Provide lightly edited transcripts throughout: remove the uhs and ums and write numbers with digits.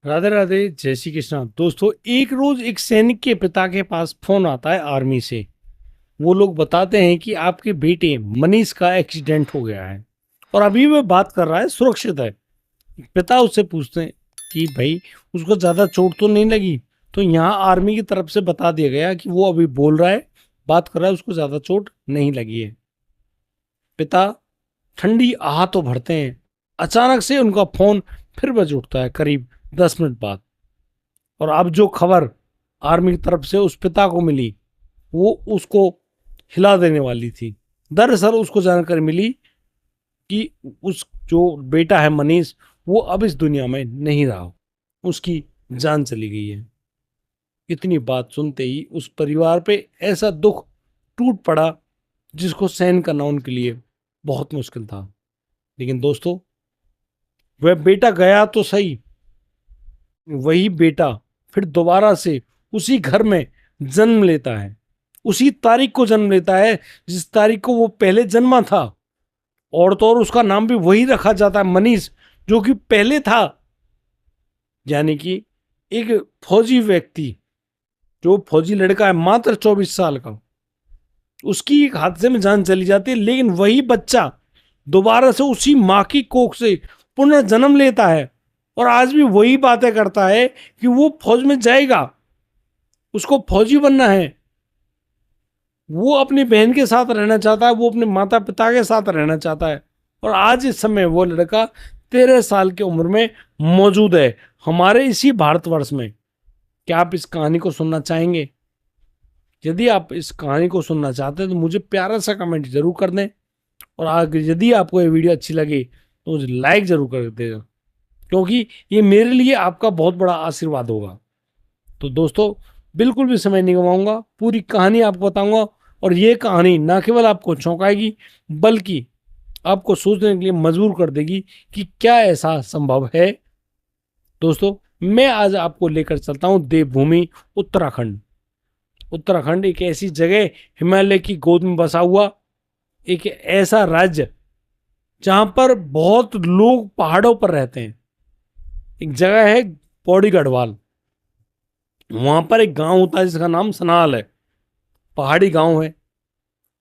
राधे राधे, जय श्री कृष्णा। दोस्तों, एक रोज एक सैनिक के पिता के पास फोन आता है आर्मी से। वो लोग बताते हैं कि आपके बेटे मनीष का एक्सीडेंट हो गया है और अभी वो बात कर रहा है, सुरक्षित है। पिता उससे पूछते हैं कि भाई, उसको ज्यादा चोट तो नहीं लगी? तो यहाँ आर्मी की तरफ से बता दिया गया कि वो अभी बोल रहा है, बात कर रहा है, उसको ज्यादा चोट नहीं लगी है। पिता ठंडी आहतो भरते हैं। अचानक से उनका फोन फिर बज उठता है करीब 10 मिनट बाद। और अब जो खबर आर्मी की तरफ से उस पिता को मिली, वो उसको हिला देने वाली थी। दरअसल उसको जानकारी मिली कि उस जो बेटा है मनीष, वो अब इस दुनिया में नहीं रहा, उसकी जान चली गई है। इतनी बात सुनते ही उस परिवार पे ऐसा दुख टूट पड़ा जिसको सहन करना उनके लिए बहुत मुश्किल था। लेकिन दोस्तों, वह बेटा गया तो सही, वही बेटा फिर दोबारा से उसी घर में जन्म लेता है। उसी तारीख को जन्म लेता है जिस तारीख को वो पहले जन्मा था। और तो और उसका नाम भी वही रखा जाता है, मनीष, जो कि पहले था। यानी कि एक फौजी व्यक्ति, जो फौजी लड़का है मात्र 24 साल का, उसकी एक हादसे में जान चली जाती है, लेकिन वही बच्चा दोबारा से उसी माँ की कोख से पुनर्जन्म लेता है और आज भी वही बातें करता है कि वो फौज में जाएगा, उसको फौजी बनना है। वो अपनी बहन के साथ रहना चाहता है, वो अपने माता पिता के साथ रहना चाहता है। और आज इस समय वो लड़का 13 साल की उम्र में मौजूद है हमारे इसी भारतवर्ष में। क्या आप इस कहानी को सुनना चाहेंगे? यदि आप इस कहानी को सुनना चाहते हैं तो मुझे प्यारा सा कमेंट जरूर कर दें। और आगे यदि आपको ये वीडियो अच्छी लगी तो मुझे लाइक जरूर कर देगा, क्योंकि ये मेरे लिए आपका बहुत बड़ा आशीर्वाद होगा। तो दोस्तों, बिल्कुल भी समय नहीं गवाऊंगा, पूरी कहानी आपको बताऊंगा। और ये कहानी ना केवल आपको चौंकाएगी, बल्कि आपको सोचने के लिए मजबूर कर देगी कि क्या ऐसा संभव है। दोस्तों, मैं आज आपको लेकर चलता हूं देवभूमि उत्तराखंड। उत्तराखंड एक ऐसी जगह, हिमालय की गोद में बसा हुआ एक ऐसा राज्य जहां पर बहुत लोग पहाड़ों पर रहते हैं। एक जगह है पौड़ी गढ़वाल। वहां पर एक गांव होता है जिसका नाम सनाल है। पहाड़ी गांव है।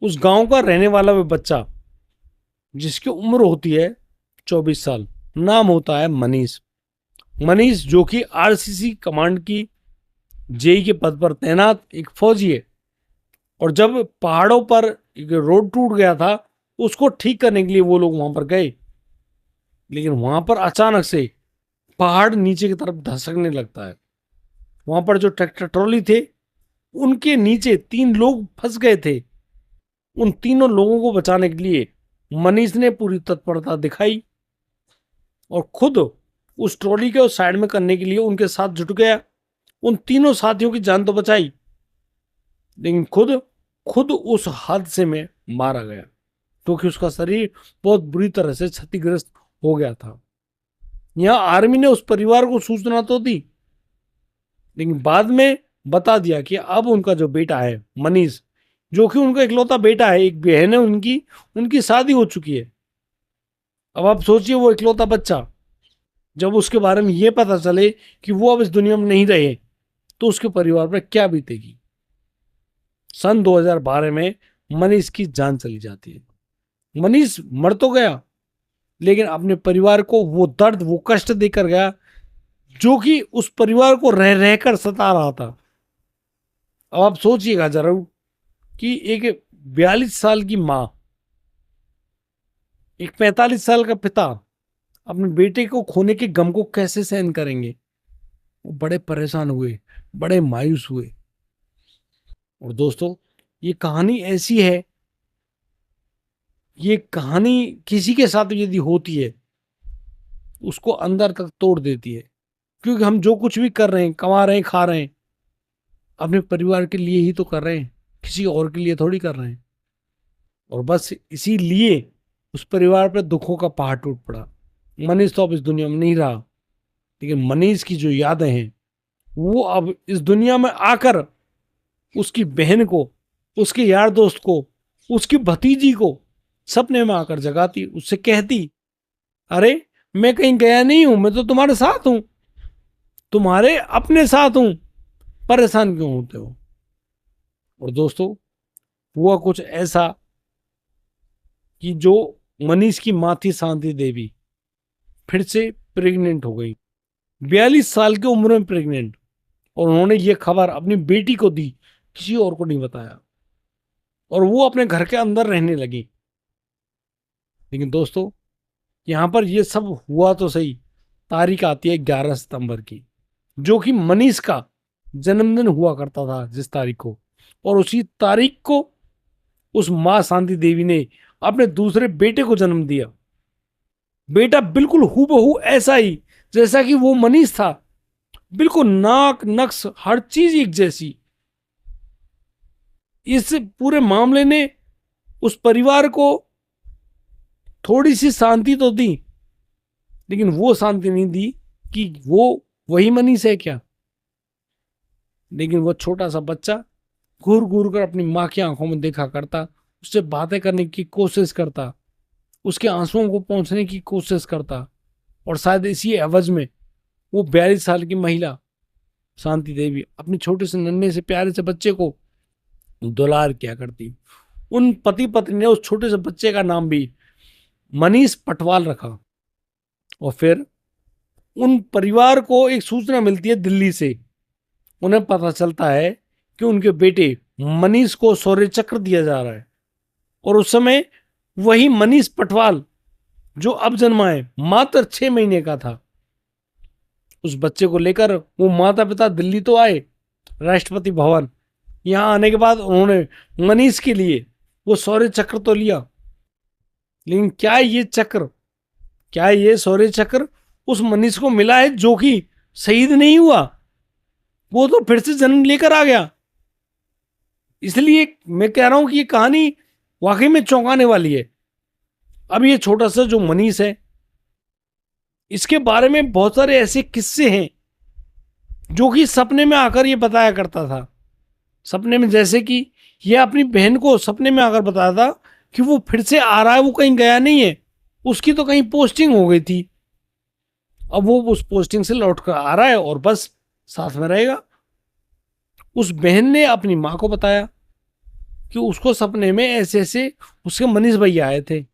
उस गांव का रहने वाला वो बच्चा, जिसकी उम्र होती है 24 साल, नाम होता है मनीष। मनीष जो कि आरसीसी कमांड की जेई के पद पर तैनात एक फौजी है। और जब पहाड़ों पर एक रोड टूट गया था, उसको ठीक करने के लिए वो लोग वहां पर गए। लेकिन वहां पर अचानक से पहाड़ नीचे की तरफ धसकने लगता है। वहां पर जो ट्रैक्टर ट्रॉली थे, उनके नीचे 3 लोग फंस गए थे। उन तीनों लोगों को बचाने के लिए मनीष ने पूरी तत्परता दिखाई और खुद उस ट्रॉली को साइड में करने के लिए उनके साथ जुट गया। उन तीनों साथियों की जान तो बचाई, लेकिन खुद खुद उस हादसे में मारा गया, क्योंकि उसका शरीर बहुत बुरी तरह से क्षतिग्रस्त हो गया था। यहां आर्मी ने उस परिवार को सूचना तो दी, लेकिन बाद में बता दिया कि अब उनका जो बेटा है मनीष, जो कि उनका इकलौता बेटा है, एक बहन है उनकी, उनकी शादी हो चुकी है। अब आप सोचिए, वो इकलौता बच्चा जब उसके बारे में ये पता चले कि वो अब इस दुनिया में नहीं रहे, तो उसके परिवार पर क्या बीतेगी। सन 2012 में मनीष की जान चली जाती है। मनीष मर तो गया, लेकिन अपने परिवार को वो दर्द, वो कष्ट देकर गया जो कि उस परिवार को रह रहकर सता रहा था। अब आप सोचिएगा जरूर कि एक 42 साल की मां, एक 45 साल का पिता अपने बेटे को खोने के गम को कैसे सहन करेंगे। वो बड़े परेशान हुए, बड़े मायूस हुए। और दोस्तों, ये कहानी ऐसी है, ये कहानी किसी के साथ यदि होती है, उसको अंदर तक तोड़ देती है। क्योंकि हम जो कुछ भी कर रहे हैं, कमा रहे हैं, खा रहे हैं, अपने परिवार के लिए ही तो कर रहे हैं, किसी और के लिए थोड़ी कर रहे हैं। और बस इसीलिए उस परिवार पर दुखों का पहाड़ टूट पड़ा। मनीष तो अब इस दुनिया में नहीं रहा, लेकिन मनीष की जो यादें हैं, वो अब इस दुनिया में आकर उसकी बहन को, उसके यार दोस्त को, उसकी भतीजी को सपने में आकर जगाती, उससे कहती, अरे मैं कहीं गया नहीं हूं, मैं तो तुम्हारे साथ हूं। तुम्हारे अपने साथ हूं, परेशान क्यों होते हो। और दोस्तों, हुआ कुछ ऐसा कि जो मनीष की मां थी शांति देवी, फिर से प्रेग्नेंट हो गई, 42 साल की उम्र में प्रेग्नेंट। और उन्होंने ये खबर अपनी बेटी को दी, किसी और को नहीं बताया, और वो अपने घर के अंदर रहने लगी। लेकिन दोस्तों, यहां पर ये सब हुआ तो सही, तारीख आती है 11 सितंबर की, जो कि मनीष का जन्मदिन हुआ करता था जिस तारीख को। और उसी तारीख को उस मां शांति देवी ने अपने दूसरे बेटे को जन्म दिया। बेटा बिल्कुल हूबहू ऐसा ही जैसा कि वो मनीष था, बिल्कुल नाक नक्श हर चीज एक जैसी। इस पूरे मामले ने उस परिवार को थोड़ी सी शांति तो दी, लेकिन वो शांति नहीं दी कि वो वही मनीष है क्या। लेकिन वो छोटा सा बच्चा घूर घूर कर अपनी माँ की आंखों में देखा करता, उससे बातें करने की कोशिश करता, उसके आंसुओं को पहुंचने की कोशिश करता। और शायद इसी एवज में वो 42 साल की महिला शांति देवी अपने छोटे से नन्हे से प्यारे से बच्चे को दुलार किया करती। उन पति पत्नी ने उस छोटे से बच्चे का नाम भी मनीष पटवाल रखा। और फिर उन परिवार को एक सूचना मिलती है दिल्ली से। उन्हें पता चलता है कि उनके बेटे मनीष को शौर्य चक्र दिया जा रहा है। और उस समय वही मनीष पटवाल जो अब जन्मा है, मात्र 6 महीने का था। उस बच्चे को लेकर वो माता पिता दिल्ली तो आए, राष्ट्रपति भवन। यहां आने के बाद उन्होंने मनीष के लिए वो शौर्य चक्र तो लिया, लेकिन क्या ये शौर्य चक्र उस मनीष को मिला है जो कि शहीद नहीं हुआ? वो तो फिर से जन्म लेकर आ गया। इसलिए मैं कह रहा हूं कि ये कहानी वाकई में चौंकाने वाली है। अब ये छोटा सा जो मनीष है, इसके बारे में बहुत सारे ऐसे किस्से हैं जो कि सपने में आकर ये बताया करता था। सपने में जैसे कि ये अपनी बहन को सपने में आकर बताया था कि वो फिर से आ रहा है, वो कहीं गया नहीं है, उसकी तो कहीं पोस्टिंग हो गई थी, अब वो उस पोस्टिंग से लौट कर आ रहा है और बस साथ में रहेगा। उस बहन ने अपनी माँ को बताया कि उसको सपने में ऐसे ऐसे उसके मनीष भैया आए थे।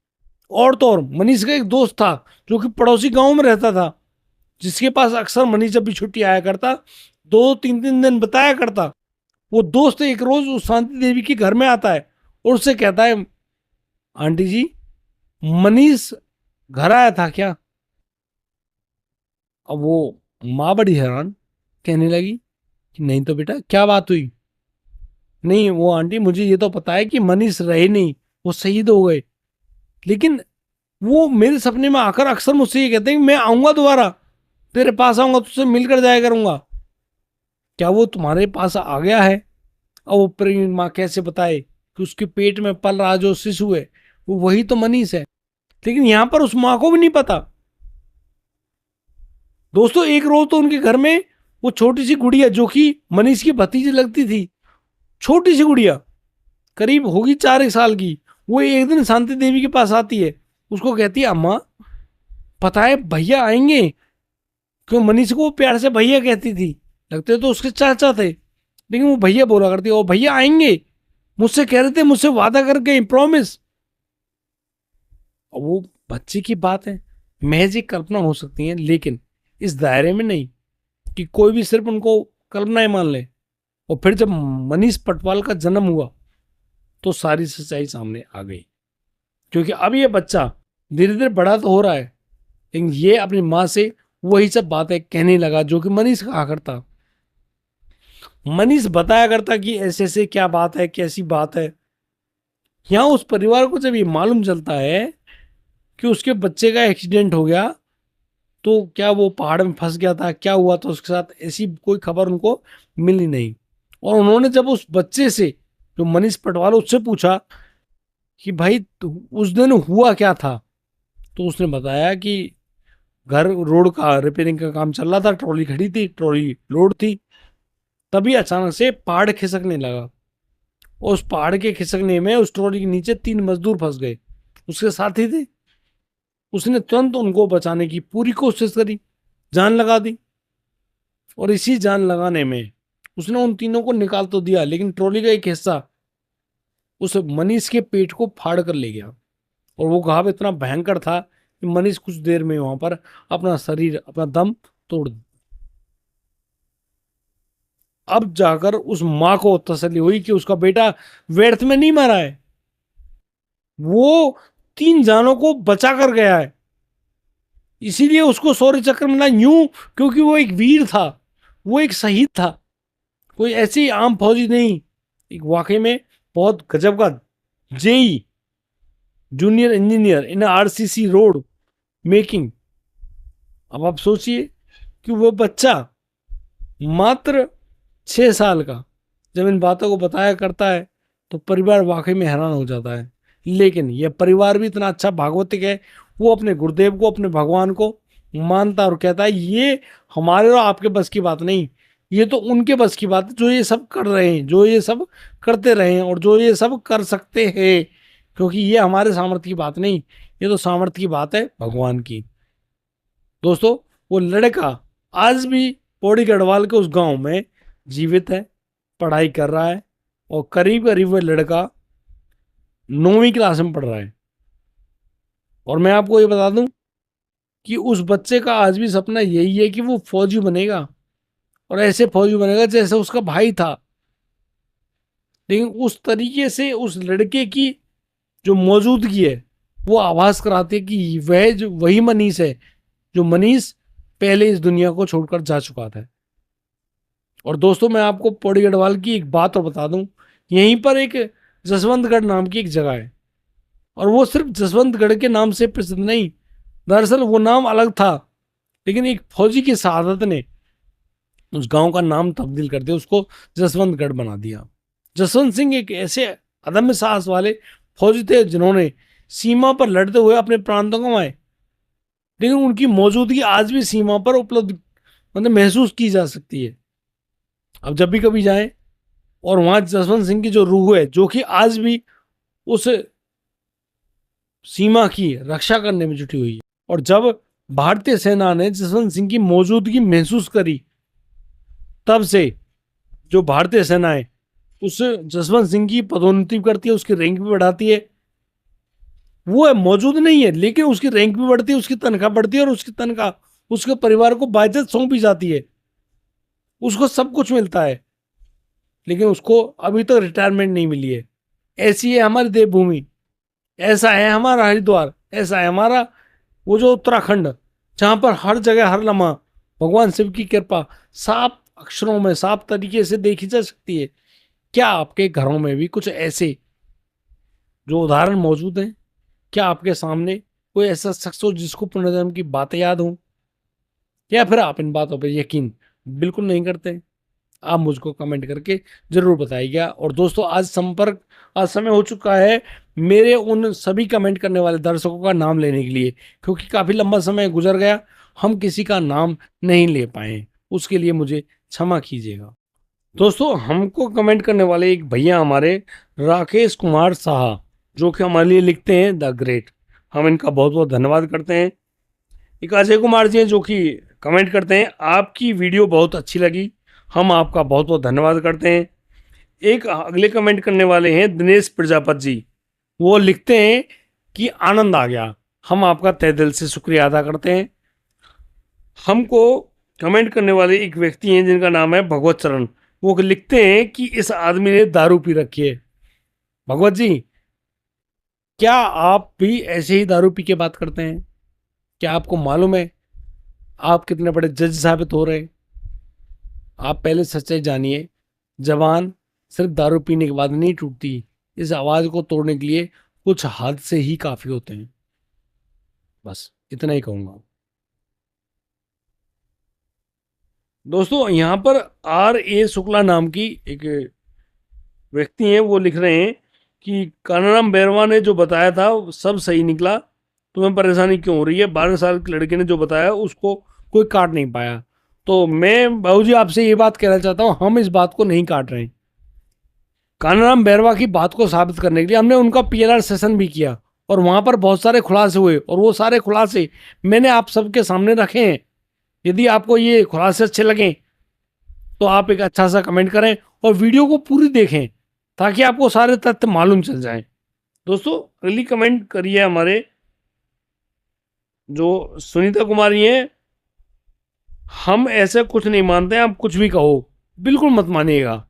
और तो और मनीष का एक दोस्त था जो कि पड़ोसी गांव में रहता था, जिसके पास अक्सर मनीष जब भी छुट्टी आया करता, 2-3 दिन बताया करता। वो दोस्त एक रोज उस शांति देवी के घर में आता है और उससे कहता है, आंटी जी, मनीष घर आया था क्या? अब वो माँ बड़ी हैरान, कहने लगी कि नहीं तो बेटा, क्या बात हुई? नहीं वो आंटी, मुझे ये तो पता है कि मनीष रहे नहीं, वो शहीद हो गए, लेकिन वो मेरे सपने में आकर अक्सर मुझसे ये कहते हैं कि मैं आऊंगा दोबारा, तेरे पास आऊंगा, तुझसे मिलकर जाया करूंगा। क्या वो तुम्हारे पास आ गया है? और वो प्रेग्नेंट माँ कैसे बताए कि उसके पेट में पल रहा जो शिशु है वो वही तो मनीष है। लेकिन यहां पर उस माँ को भी नहीं पता। दोस्तों, एक रोज तो उनके घर में वो छोटी सी गुड़िया जो कि मनीष की भतीजी लगती थी, छोटी सी गुड़िया करीब होगी 4 साल की, वो एक दिन शांति देवी के पास आती है। उसको कहती है, अम्मा पता है भैया आएंगे। क्यों मनीष को वो प्यार से भैया कहती थी, लगते तो उसके चाचा थे, लेकिन वो भैया बोला करती, ओ भैया आएंगे, मुझसे कह रहे थे, मुझसे वादा कर गए, प्रॉमिस। वो बच्चे की बात है, महज एक कल्पना हो सकती है, लेकिन इस दायरे में नहीं कि कोई भी सिर्फ उनको कल्पनाएं मान ले। और फिर जब मनीष पटवाल का जन्म हुआ तो सारी सच्चाई सामने आ गई, क्योंकि अब ये बच्चा धीरे धीरे बड़ा तो हो रहा है, लेकिन ये अपनी माँ से वही सब बातें कहने लगा जो कि मनीष कहा करता। मनीष बताया करता कि ऐसे ऐसे क्या बात है, कैसी बात है। यहां उस परिवार को जब ये मालूम चलता है कि उसके बच्चे का एक्सीडेंट हो गया, तो क्या वो पहाड़ में फंस गया था, क्या हुआ था उसके साथ, ऐसी कोई खबर उनको मिली नहीं। और उन्होंने जब उस बच्चे से, जो मनीष पटवाल, उससे पूछा कि भाई उस दिन हुआ क्या था, तो उसने बताया कि घर रोड का रिपेयरिंग का काम चल रहा था, ट्रॉली खड़ी थी, ट्रॉली लोड थी, तभी अचानक से पहाड़ खिसकने लगा। और उस पहाड़ के खिसकने में उस ट्रॉली के नीचे 3 मजदूर फंस गए, उसके साथी थे। उसने तुरंत उनको बचाने की पूरी कोशिश करी, जान लगा दी, और इसी जान लगाने में उसने उन तीनों को निकाल तो दिया, लेकिन ट्रॉली का एक हिस्सा उस मनीष के पेट को फाड़ कर ले गया। और वो घाव इतना भयंकर था कि मनीष कुछ देर में वहां पर अपना शरीर, अपना दम तोड़ दिया। अब जाकर उस माँ को तसल्ली हुई कि उसका बेटा व्यर्थ में नहीं मरा है, वो 3 जानों को बचा कर गया है। इसीलिए उसको शौर्य चक्र मिला, यूं क्योंकि वो एक वीर था, वो एक शहीद था, कोई ऐसी आम फौजी नहीं। एक वाकई में बहुत गजब का JE, junior engineer in RCC road making. अब आप सोचिए कि वो बच्चा मात्र 6 साल का जब इन बातों को बताया करता है तो परिवार वाकई में हैरान हो जाता है। लेकिन यह परिवार भी इतना अच्छा भागवतिक है, वो अपने गुरुदेव को, अपने भगवान को मानता और कहता है ये हमारे और आपके बस की बात नहीं, ये तो उनके बस की बात है जो ये सब कर रहे हैं, जो ये सब करते रहे हैं और जो ये सब कर सकते हैं, क्योंकि ये हमारे सामर्थ्य की बात नहीं, ये तो सामर्थ्य की बात है भगवान की। दोस्तों, वो लड़का आज भी पौड़ी गढ़वाल के उस गांव में जीवित है, पढ़ाई कर रहा है और करीब करीब वह लड़का 9वीं क्लास में पढ़ रहा है। और मैं आपको ये बता दूं कि उस बच्चे का आज भी सपना यही है कि वो फौजी बनेगा, और ऐसे फौजी बनेगा जैसे उसका भाई था। लेकिन उस तरीके से उस लड़के की जो मौजूदगी है वो आभास कराती है कि वह जो वही मनीष है जो मनीष पहले इस दुनिया को छोड़कर जा चुका था। और दोस्तों, मैं आपको पौड़ी गढ़वाल की एक बात और बता दूं, यहीं पर एक जसवंतगढ़ नाम की एक जगह है, और वो सिर्फ जसवंतगढ़ के नाम से प्रसिद्ध नहीं, दरअसल वो नाम अलग था, लेकिन एक फौजी की शहादत ने उस गांव का नाम तब्दील कर दिया, उसको जसवंतगढ़ बना दिया। जसवंत सिंह एक ऐसे अदम्य साहस वाले फौजी थे जिन्होंने सीमा पर लड़ते हुए अपने प्राण तो गंवाए, लेकिन उनकी मौजूदगी आज भी सीमा पर उपलब्ध, मतलब महसूस की जा सकती है। अब जब भी कभी जाएं और वहां जसवंत सिंह की जो रूह है, जो कि आज भी उस सीमा की रक्षा करने में जुटी हुई है, और जब भारतीय सेना ने जसवंत सिंह की मौजूदगी महसूस करी, तब से जो भारतीय सेना है उस जसवंत सिंह की पदोन्नति करती है, उसकी रैंक भी बढ़ाती है। वो मौजूद नहीं है लेकिन उसकी रैंक भी बढ़ती है, उसकी तनख्वाह बढ़ती है, और उसकी तनख्वाह उसके परिवार को बाइज्जत सौंपी जाती है, उसको सब कुछ मिलता है, लेकिन उसको अभी तक रिटायरमेंट नहीं मिली है। ऐसी है हमारी देवभूमि, ऐसा है हमारा हरिद्वार, ऐसा है हमारा वो जो उत्तराखंड, जहां पर हर जगह हर लम्हा भगवान शिव की कृपा साफ अक्षरों में, साफ तरीके से देखी जा सकती है। क्या आपके घरों में भी कुछ ऐसे जो उदाहरण मौजूद हैं? क्या आपके सामने कोई ऐसा शख्स हो जिसको पुनर्जन्म की बातें याद हों, या फिर आप इन बातों पर यकीन बिल्कुल नहीं करते? आप मुझको कमेंट करके जरूर बताइएगा। और दोस्तों, आज समय हो चुका है मेरे उन सभी कमेंट करने वाले दर्शकों का नाम लेने के लिए, क्योंकि काफ़ी लंबा समय गुजर गया, हम किसी का नाम नहीं ले पाए, उसके लिए मुझे क्षमा कीजिएगा। दोस्तों, हमको कमेंट करने वाले एक भैया हमारे राकेश कुमार साहा, जो कि हमारे लिए लिखते हैं द ग्रेट, हम इनका बहुत बहुत धन्यवाद करते हैं। एक अजय कुमार जी हैं जो कि कमेंट करते हैं, आपकी वीडियो बहुत अच्छी लगी, हम आपका बहुत बहुत धन्यवाद करते हैं। एक अगले कमेंट करने वाले हैं दिनेश प्रजापति जी, वो लिखते हैं कि आनंद आ गया, हम आपका तहे दिल से शुक्रिया अदा करते हैं। हमको कमेंट करने वाले एक व्यक्ति हैं जिनका नाम है भगवत चरण, वो लिखते हैं कि इस आदमी ने दारू पी रखी है। भगवत जी, क्या आप भी ऐसे ही दारू पी के बात करते हैं? क्या आपको मालूम है आप कितने बड़े जज साबित हो रहे हैं? आप पहले सच्चाई जानिए, जवान सिर्फ दारू पीने के बाद नहीं टूटती, इस आवाज़ को तोड़ने के लिए कुछ हादसे ही काफ़ी होते हैं। बस इतना ही कहूँगा। दोस्तों, यहाँ पर R.A. शुक्ला नाम की एक व्यक्ति हैं, वो लिख रहे हैं कि कानाराम बैरवा ने जो बताया था सब सही निकला, तुम्हें परेशानी क्यों हो रही है? 12 साल के लड़के ने जो बताया उसको कोई काट नहीं पाया। तो मैं बाबूजी आपसे ये बात कहना चाहता हूँ, हम इस बात को नहीं काट रहे हैं। कानाराम बैरवा की बात को साबित करने के लिए हमने उनका PLR सेशन भी किया, और वहाँ पर बहुत सारे खुलासे हुए, और वो सारे खुलासे मैंने आप सबके सामने रखे हैं। यदि आपको ये खुलासे अच्छे लगें तो आप एक अच्छा सा कमेंट करें और वीडियो को पूरी देखें ताकि आपको सारे तथ्य मालूम चल जाएं। दोस्तों अगली कमेंट करिए हमारे जो सुनीता कुमारी हैं, हम ऐसे कुछ नहीं मानते, आप कुछ भी कहो बिल्कुल मत मानिएगा,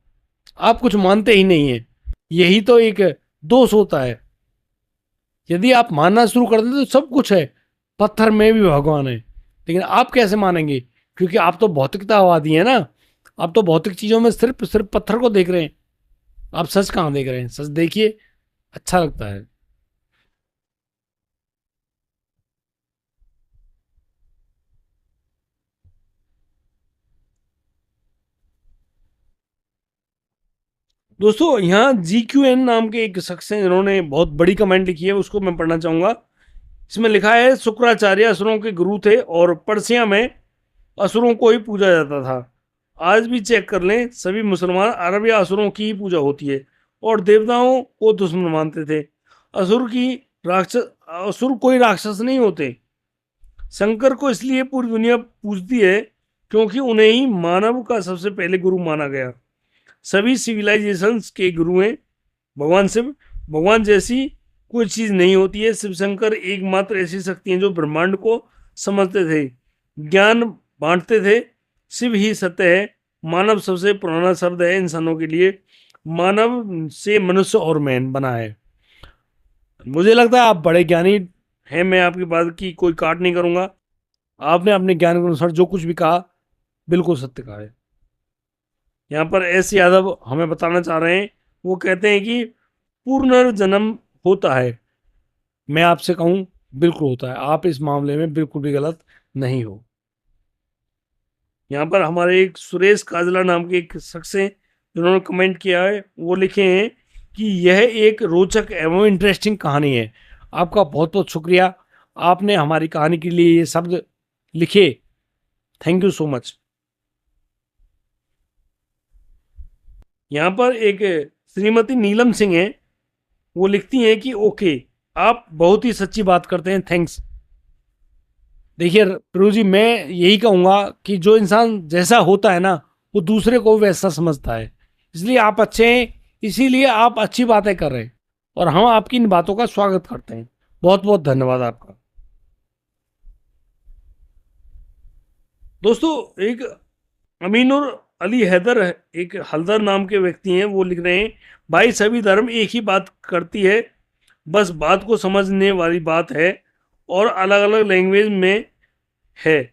आप कुछ मानते ही नहीं हैं, यही तो एक दोष होता है। यदि आप मानना शुरू कर दें तो सब कुछ है, पत्थर में भी भगवान है, लेकिन आप कैसे मानेंगे? क्योंकि आप तो भौतिकतावादी हैं ना, आप तो भौतिक चीजों में सिर्फ सिर्फ पत्थर को देख रहे हैं, आप सच कहाँ देख रहे हैं? सच देखिए, अच्छा लगता है। दोस्तों यहाँ GQN नाम के एक शख्स हैं जिन्होंने बहुत बड़ी कमेंट लिखी है, उसको मैं पढ़ना चाहूंगा। इसमें लिखा है, शुक्राचार्य असुरों के गुरु थे और पर्सिया में असुरों को ही पूजा जाता था। आज भी चेक कर लें, सभी मुसलमान अरब या असुरों की ही पूजा होती है और देवताओं को दुश्मन मानते थे। असुर की राक्षस असुर कोई राक्षस नहीं होते। शंकर को इसलिए पूरी दुनिया पूजती है क्योंकि उन्हें ही मानव का सबसे पहले गुरु माना गया। सभी सिविलाइजेशंस के गुरु हैं भगवान शिव। भगवान जैसी कोई चीज नहीं होती है। शिव शंकर एकमात्र ऐसी शक्ति हैं जो ब्रह्मांड को समझते थे, ज्ञान बांटते थे। शिव ही सत्य है। मानव सबसे पुराना शब्द है इंसानों के लिए। मानव से मनुष्य और मैन बना है। मुझे लगता है आप बड़े ज्ञानी हैं, मैं आपकी बात की कोई काट नहीं करूंगा। आपने अपने ज्ञान के अनुसार जो कुछ भी कहा बिल्कुल सत्य कहा है। यहाँ पर एस यादव हमें बताना चाह रहे हैं, वो कहते हैं कि पुनर्जन्म होता है। मैं आपसे कहूं बिल्कुल होता है, आप इस मामले में बिल्कुल भी गलत नहीं हो। यहाँ पर हमारे एक सुरेश काजला नाम के एक शख्स हैं जिन्होंने कमेंट किया है, वो लिखे हैं कि यह एक रोचक एवं इंटरेस्टिंग कहानी है। आपका बहुत बहुत शुक्रिया, आपने हमारी कहानी के लिए ये शब्द लिखे, थैंक यू सो मच। यहाँ पर एक श्रीमती नीलम सिंह है, वो लिखती हैं कि ओके, आप बहुत ही सच्ची बात करते हैं, थैंक्स। देखिए प्रभु जी, मैं यही कहूँगा कि जो इंसान जैसा होता है ना, वो दूसरे को वैसा समझता है। इसलिए आप अच्छे हैं, इसीलिए आप अच्छी बातें कर रहे हैं और हम आपकी इन बातों का स्वागत करते हैं। बहुत बहुत धन्यवाद आपका। दोस्तों एक अमीनुर अली हैदर एक हल्दर नाम के व्यक्ति हैं, वो लिख रहे हैं, भाई सभी धर्म एक ही बात करती है, बस बात को समझने वाली बात है और अलग अलग लैंग्वेज में है,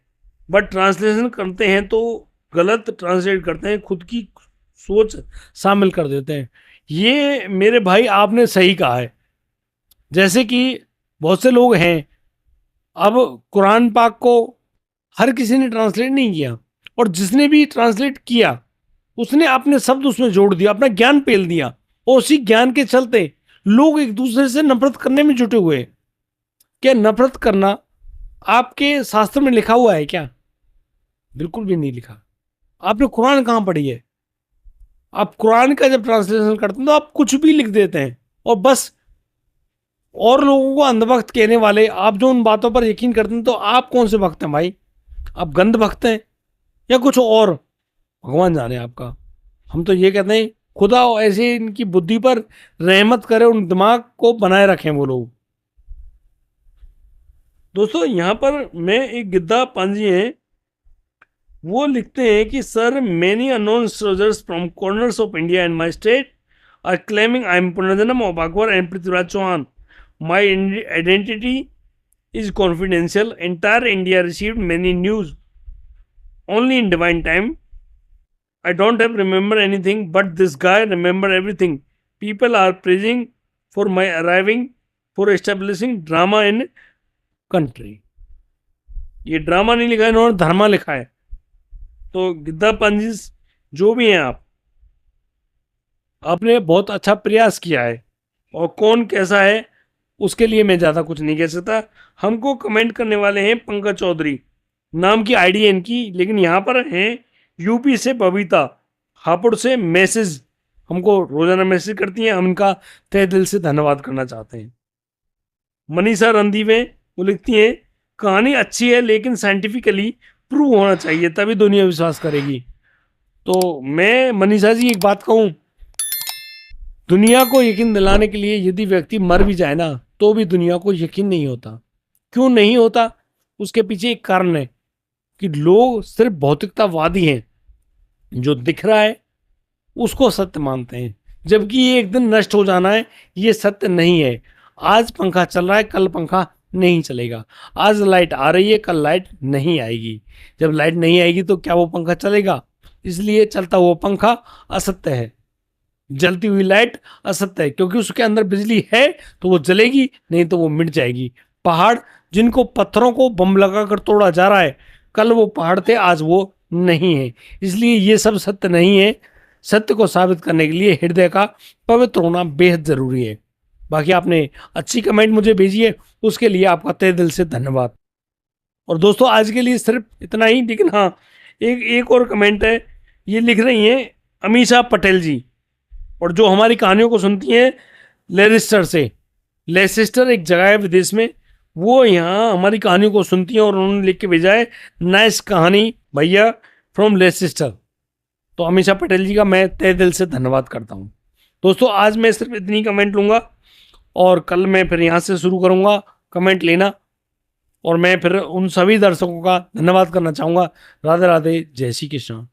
बट ट्रांसलेशन करते हैं तो गलत ट्रांसलेट करते हैं, खुद की सोच शामिल कर देते हैं। ये मेरे भाई आपने सही कहा है। जैसे कि बहुत से लोग हैं, अब कुरान पाक को हर किसी ने ट्रांसलेट नहीं किया, और जिसने भी ट्रांसलेट किया उसने अपने शब्द उसमें जोड़ दिया, अपना ज्ञान पेल दिया, और उसी ज्ञान के चलते लोग एक दूसरे से नफरत करने में जुटे हुए हैं। क्या नफरत करना आपके शास्त्र में लिखा हुआ है क्या? बिल्कुल भी नहीं लिखा। आपने कुरान कहाँ पढ़ी है? आप कुरान का जब ट्रांसलेशन करते हैं तो आप कुछ भी लिख देते हैं, और बस और लोगों को अंधभक्त कहने वाले आप जो उन बातों पर यकीन करते हैं, तो आप कौन से भक्त हैं भाई? आप गंध भक्त हैं या कुछ और? भगवान जाने आपका। हम तो ये कहते हैं खुदा ऐसे इनकी बुद्धि पर रहमत करे, उन दिमाग को बनाए रखें वो लोग। दोस्तों यहाँ पर मैं एक गिद्दा पांजी हैं, वो लिखते हैं कि sir, many unknown strangers from corners of India and my state are claiming I am पुनर्जन्म of Akbar and Prithviraj Chauhan. My identity is confidential. Entire India received many news only in divine time. I don't have remember anything, but this guy remember everything. People are praising for my arriving, for establishing drama in country. ये drama नहीं लिखा है इन्होंने, धर्मा लिखा है। तो गिद्दा पंजिस जो भी हैं आप, आपने बहुत अच्छा प्रयास किया है, और कौन कैसा है उसके लिए मैं ज़्यादा कुछ नहीं कह सकता। हमको कमेंट करने वाले हैं पंकज चौधरी नाम की आईडी है इनकी, लेकिन यहाँ पर हैं यूपी से बबीता हापुड़ से मैसेज, हमको रोजाना मैसेज करती हैं, हम इनका तहे दिल से धन्यवाद करना चाहते हैं। मनीषा रणदीवे वो लिखती हैं, कहानी अच्छी है लेकिन साइंटिफिकली प्रूव होना चाहिए तभी दुनिया विश्वास करेगी। तो मैं मनीषा जी एक बात कहूं, दुनिया को यकीन दिलाने के लिए यदि व्यक्ति मर भी जाए ना, तो भी दुनिया को यकीन नहीं होता। क्यों नहीं होता? उसके पीछे एक कारण है कि लोग सिर्फ भौतिकतावादी हैं, जो दिख रहा है उसको सत्य मानते हैं, जबकि ये एक दिन नष्ट हो जाना है, ये सत्य नहीं है। आज पंखा चल रहा है, कल पंखा नहीं चलेगा। आज लाइट आ रही है, कल लाइट नहीं आएगी। जब लाइट नहीं आएगी तो क्या वो पंखा चलेगा? इसलिए चलता हुआ पंखा असत्य है, जलती हुई लाइट असत्य है, क्योंकि उसके अंदर बिजली है तो वो जलेगी, नहीं तो वो मिट जाएगी। पहाड़ जिनको पत्थरों को बम लगाकर तोड़ा जा रहा है, कल वो पहाड़ थे, आज वो नहीं है। इसलिए ये सब सत्य नहीं है। सत्य को साबित करने के लिए हृदय का पवित्र होना बेहद जरूरी है। बाकी आपने अच्छी कमेंट मुझे भेजी है, उसके लिए आपका तहे दिल से धन्यवाद। और दोस्तों आज के लिए सिर्फ इतना ही, लेकिन हाँ, एक एक और कमेंट है। ये लिख रही हैं अमीषा पटेल जी, और जो हमारी कहानियों को सुनती हैं लेरिस्टर से। लेसिस्टर एक जगह है विदेश में, वो यहाँ हमारी कहानियों को सुनती हैं, और उन्होंने लिख के भेजा है नाइस कहानी भैया फ्रॉम लेसिस्टर। तो अमीषा पटेल जी का मैं तहे दिल से धन्यवाद करता हूँ। दोस्तों आज मैं सिर्फ इतनी कमेंट लूँगा, और कल मैं फिर यहाँ से शुरू करूँगा कमेंट लेना। और मैं फिर उन सभी दर्शकों का धन्यवाद करना चाहूँगा। राधे राधे, जय श्री कृष्ण।